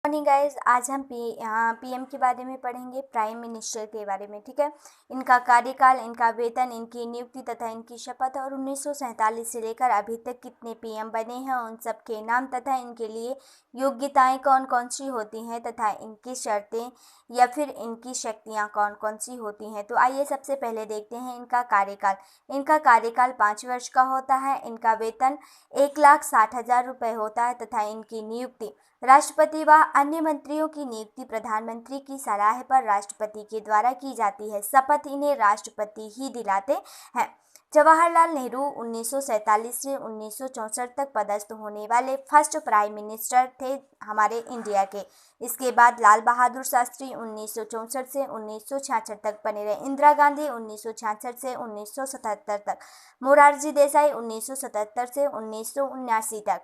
Morning guys, आज हम PM के बारे में पढ़ेंगे, प्राइम मिनिस्टर के बारे में। ठीक है, इनका कार्यकाल, इनका वेतन, इनकी नियुक्ति तथा इनकी शपथ और 1947 से लेकर अभी तक कितने पीएम बने हैं उन सब के नाम तथा इनके लिए योग्यताएं कौन कौन सी होती हैं तथा इनकी शर्तें या फिर इनकी शक्तियां कौन कौन सी होती हैं। तो आइए सबसे पहले देखते हैं इनका कार्यकाल। इनका कार्यकाल 5 वर्ष का होता है। इनका वेतन 1,60,000 रुपये होता है तथा इनकी नियुक्ति राष्ट्रपति व अन्य मंत्रियों की नियुक्ति प्रधानमंत्री की सलाह पर राष्ट्रपति के द्वारा की जाती है। शपथ इन्हें राष्ट्रपति ही दिलाते हैं। जवाहरलाल नेहरू 1947 से 1964 तक पदस्थ होने वाले फर्स्ट प्राइम मिनिस्टर थे हमारे इंडिया के। इसके बाद लाल बहादुर शास्त्री 1964 से 1966 तक बने रहे। इंदिरा गांधी 1966 से 1977 तक, मोरारजी देसाई 1977 से 1979 तक,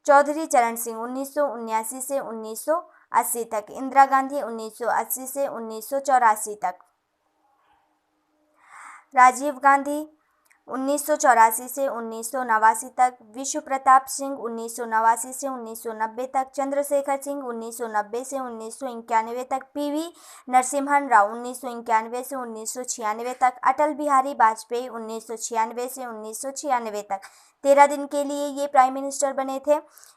चौधरी चरण सिंह 1979 से 1980 तक, इंदिरा गांधी 1980 से 1984 तक, राजीव गांधी 1984 से 1989 तक, विश्व प्रताप सिंह 1989 से 1990 तक, चंद्रशेखर सिंह 1990 से 1991 तक, पीवी नरसिम्हन राव 1991 से 1996 तक, अटल बिहारी वाजपेयी 1996 से 1996 तक 13 दिन के लिए ये प्राइम मिनिस्टर बने थे।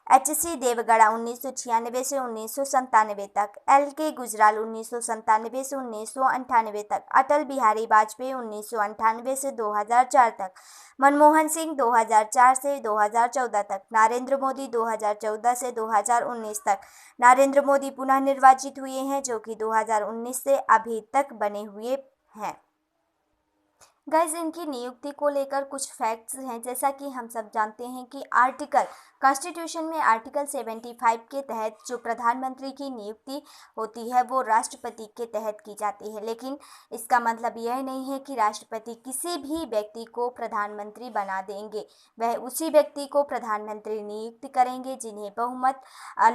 एच.सी. देवगौड़ा 1996 से 1997 तक, एल.के. गुजराल 1997 से 1998 तक, अटल बिहारी वाजपेयी 1998 से 2004 तक, मनमोहन सिंह 2004 से 2014 तक, नरेंद्र मोदी 2014 से 2019 तक। नरेंद्र मोदी पुनः निर्वाचित हुए हैं जो कि 2019 से अभी तक बने हुए हैं। गाइज, इनकी नियुक्ति को लेकर कुछ फैक्ट्स हैं। जैसा कि हम सब जानते हैं कि कॉन्स्टिट्यूशन में आर्टिकल 75 के तहत जो प्रधानमंत्री की नियुक्ति होती है वो राष्ट्रपति के तहत की जाती है। लेकिन इसका मतलब यह नहीं है कि राष्ट्रपति किसी भी व्यक्ति को प्रधानमंत्री बना देंगे। वह उसी व्यक्ति को प्रधानमंत्री नियुक्त करेंगे जिन्हें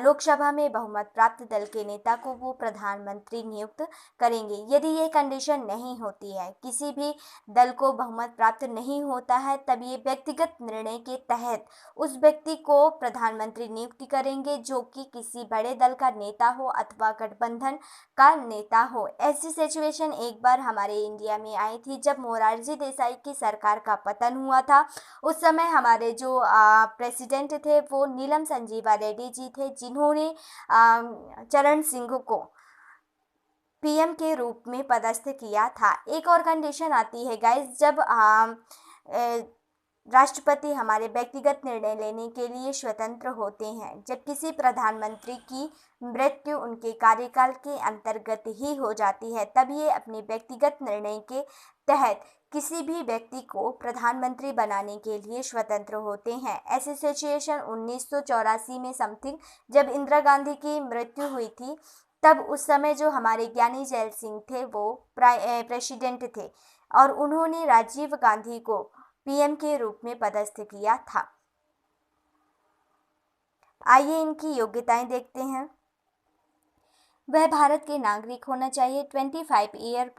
लोकसभा में बहुमत प्राप्त दल के नेता को वो प्रधानमंत्री नियुक्त करेंगे। यदि ये कंडीशन नहीं होती है, किसी भी दल को बहुमत प्राप्त नहीं होता है, तब ये व्यक्तिगत निर्णय के तहत उस व्यक्ति को प्रधानमंत्री नियुक्त करेंगे जो कि किसी बड़े दल का नेता हो अथवा गठबंधन का नेता हो। ऐसी सिचुएशन एक बार हमारे इंडिया में आई थी जब मोरारजी देसाई की सरकार का पतन हुआ था। उस समय हमारे जो प्रेसिडेंट थे वो नीलम संजीवा रेड्डी जी थे, जिन्होंने चरण सिंह को पीएम के रूप में पदस्थ किया था। एक और कंडीशन आती है गाइस, जब राष्ट्रपति हमारे व्यक्तिगत निर्णय लेने के लिए स्वतंत्र होते हैं। जब किसी प्रधानमंत्री की मृत्यु उनके कार्यकाल के अंतर्गत ही हो जाती है, तब ये अपने व्यक्तिगत निर्णय के तहत किसी भी व्यक्ति को प्रधानमंत्री बनाने के लिए स्वतंत्र होते हैं। ऐसी सिचुएशन 1984 में समथिंग जब इंदिरा गांधी की मृत्यु हुई थी, तब उस समय जो हमारे ज्ञानी जैल सिंह थे वो प्रेसिडेंट थे और उन्होंने राजीव गांधी को पीएम के रूप में पदस्थ किया था। आइए इनकी योग्यताएं देखते हैं। वह भारत के नागरिक होना चाहिए, 25 ईयर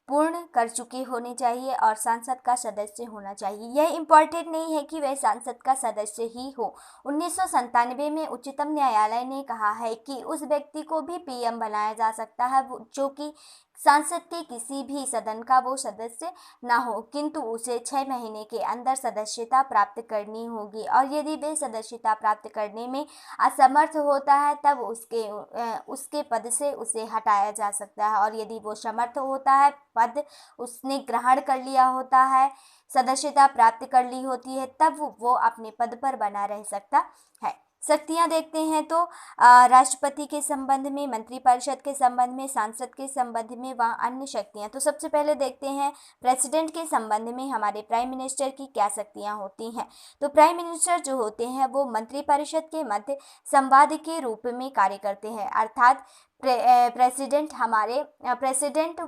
पूर्ण कर चुके होने चाहिए और संसद का सदस्य होना चाहिए। यह इम्पॉर्टेंट नहीं है कि वह संसद का सदस्य ही हो। 1997 में उच्चतम न्यायालय ने कहा है कि उस व्यक्ति को भी पीएम बनाया जा सकता है जो कि संसद के किसी भी सदन का वो सदस्य ना हो, किंतु उसे 6 महीने के अंदर सदस्यता प्राप्त करनी होगी और यदि वे सदस्यता प्राप्त करने में असमर्थ होता है तब उसके पद से उसे हटाया जा सकता है और यदि वो समर्थ होता है, पद उसने ग्रहण कर लिया होता है, सदस्यता प्राप्त कर ली होती है, तब वो अपने पद पर बना रह सकता है। शक्तियां देखते हैं तो राष्ट्रपति के संबंध में, मंत्रिपरिषद के संबंध में, सांसद के संबंध में व अन्य शक्तियां। तो सबसे पहले देखते हैं प्रेसिडेंट के संबंध में हमारे प्राइम मिनिस्टर की क्या शक्तियां होती हैं। तो प्राइम मिनिस्टर जो होते हैं वो मंत्रिपरिषद के मध्य संवाद के रूप में कार्य करते हैं, अर्थात प्रेसिडेंट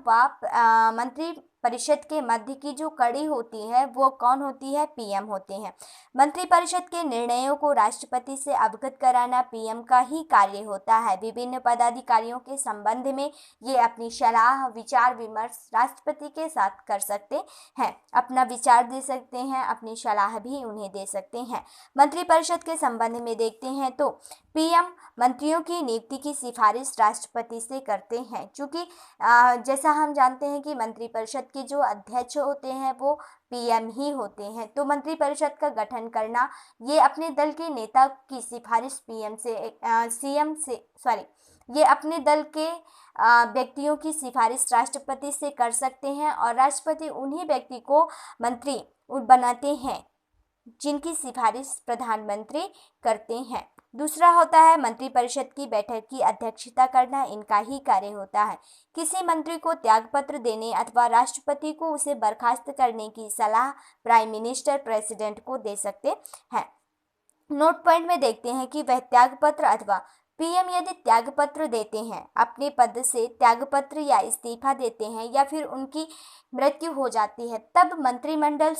व मंत्री परिषद के मध्य की जो कड़ी होती है वो कौन होती है? पीएम होते हैं। मंत्रिपरिषद के निर्णयों को राष्ट्रपति से अवगत कराना पीएम का ही कार्य होता है। विभिन्न पदाधिकारियों के संबंध में ये अपनी सलाह विचार विमर्श राष्ट्रपति के साथ कर सकते हैं, अपना विचार दे सकते हैं, अपनी सलाह भी उन्हें दे सकते हैं। मंत्रिपरिषद के संबंध में देखते हैं तो पीएम मंत्रियों की नियुक्ति की सिफारिश राष्ट्रपति से करते हैं, क्योंकि जैसा हम जानते हैं कि मंत्रिपरिषद के जो अध्यक्ष होते हैं वो पीएम ही होते हैं। तो मंत्रिपरिषद का गठन करना ये अपने दल के नेता की सिफारिश ये अपने दल के व्यक्तियों की सिफारिश राष्ट्रपति से कर सकते हैं और राष्ट्रपति उन्हीं व्यक्ति को मंत्री बनाते हैं जिनकी सिफारिश प्रधानमंत्री करते हैं। दूसरा होता है मंत्रिपरिषद की बैठक की अध्यक्षता करना, इनका ही कार्य होता है। किसी मंत्री को त्यागपत्र देने अथवा राष्ट्रपति को उसे बर्खास्त करने की सलाह प्राइम मिनिस्टर प्रेसिडेंट को दे सकते हैं। नोट पॉइंट में देखते हैं कि वह त्यागपत्र अथवा पीएम यदि त्यागपत्र देते हैं, अपने पद से त्यागपत्र या इस्तीफा देते हैं या फिर उनकी मृत्यु हो जाती है, तब मंत्रिमंडल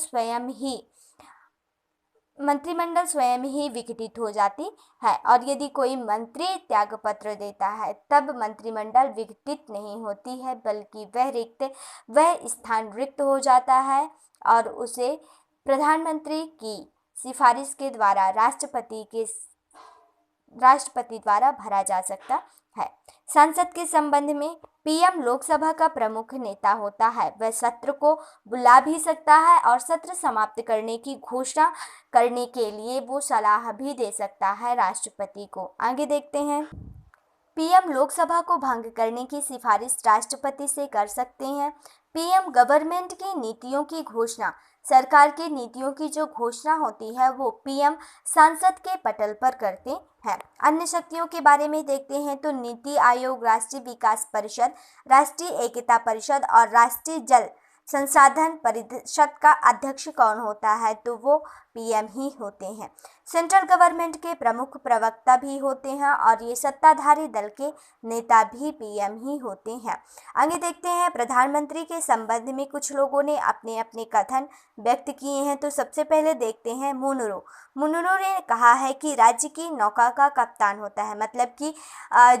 स्वयं ही विघटित हो जाती है। और यदि कोई मंत्री त्यागपत्र देता है तब मंत्रिमंडल विघटित नहीं होती है, बल्कि वह स्थान रिक्त हो जाता है और उसे प्रधानमंत्री की सिफारिश के द्वारा राष्ट्रपति द्वारा भरा जा सकता है। संसद के संबंध में पीएम लोकसभा का प्रमुख नेता होता है। वह सत्र को बुला भी सकता है और सत्र समाप्त करने की घोषणा करने के लिए वो सलाह भी दे सकता है राष्ट्रपति को। आगे देखते हैं। पीएम लोकसभा को भंग करने की सिफारिश राष्ट्रपति से कर सकते हैं। पीएम गवर्नमेंट की नीतियों की घोषणा, सरकार की नीतियों की जो घोषणा होती है वो पीएम संसद के पटल पर करते हैं। अन्य शक्तियों के बारे में देखते हैं तो नीति आयोग, राष्ट्रीय विकास परिषद, राष्ट्रीय एकता परिषद और राष्ट्रीय जल संसाधन परिषद का अध्यक्ष कौन होता है? तो वो पीएम ही होते हैं। सेंट्रल गवर्नमेंट के प्रमुख प्रवक्ता भी होते हैं और ये सत्ताधारी दल के नेता भी पीएम ही होते हैं। आगे देखते हैं। प्रधानमंत्री के संबंध में कुछ लोगों ने अपने अपने कथन व्यक्त किए हैं। तो सबसे पहले देखते हैं मुनरो ने कहा है कि राज्य की नौका का कप्तान होता है, मतलब कि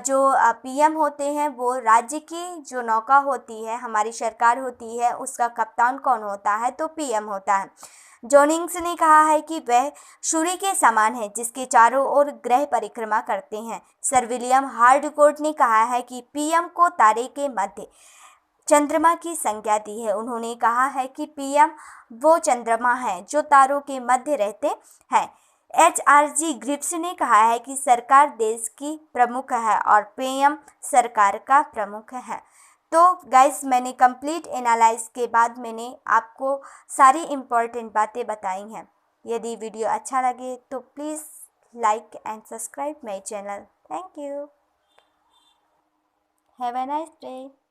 जो पीएम होते हैं वो राज्य की जो नौका होती है, हमारी सरकार होती है, उसका कप्तान कौन होता है? तो पीएम होता है। जोनिंग्स ने कहा है कि वह सूर्य के समान है जिसके चारों ओर ग्रह परिक्रमा करते हैं। सर विलियम हार्डकोर्ट ने कहा है कि पीएम को तारे के मध्य चंद्रमा की संज्ञा दी है। उन्होंने कहा है कि पीएम वो चंद्रमा है जो तारों के मध्य रहते हैं। HRG ग्रिप्स ने कहा है कि सरकार देश की प्रमुख है और पीएम सरकार का प्रमुख है। तो गाइस, मैंने कंप्लीट एनालाइज के बाद मैंने आपको सारी इम्पोर्टेंट बातें बताई हैं। यदि वीडियो अच्छा लगे तो please like and subscribe my channel. Thank you. Have a nice day.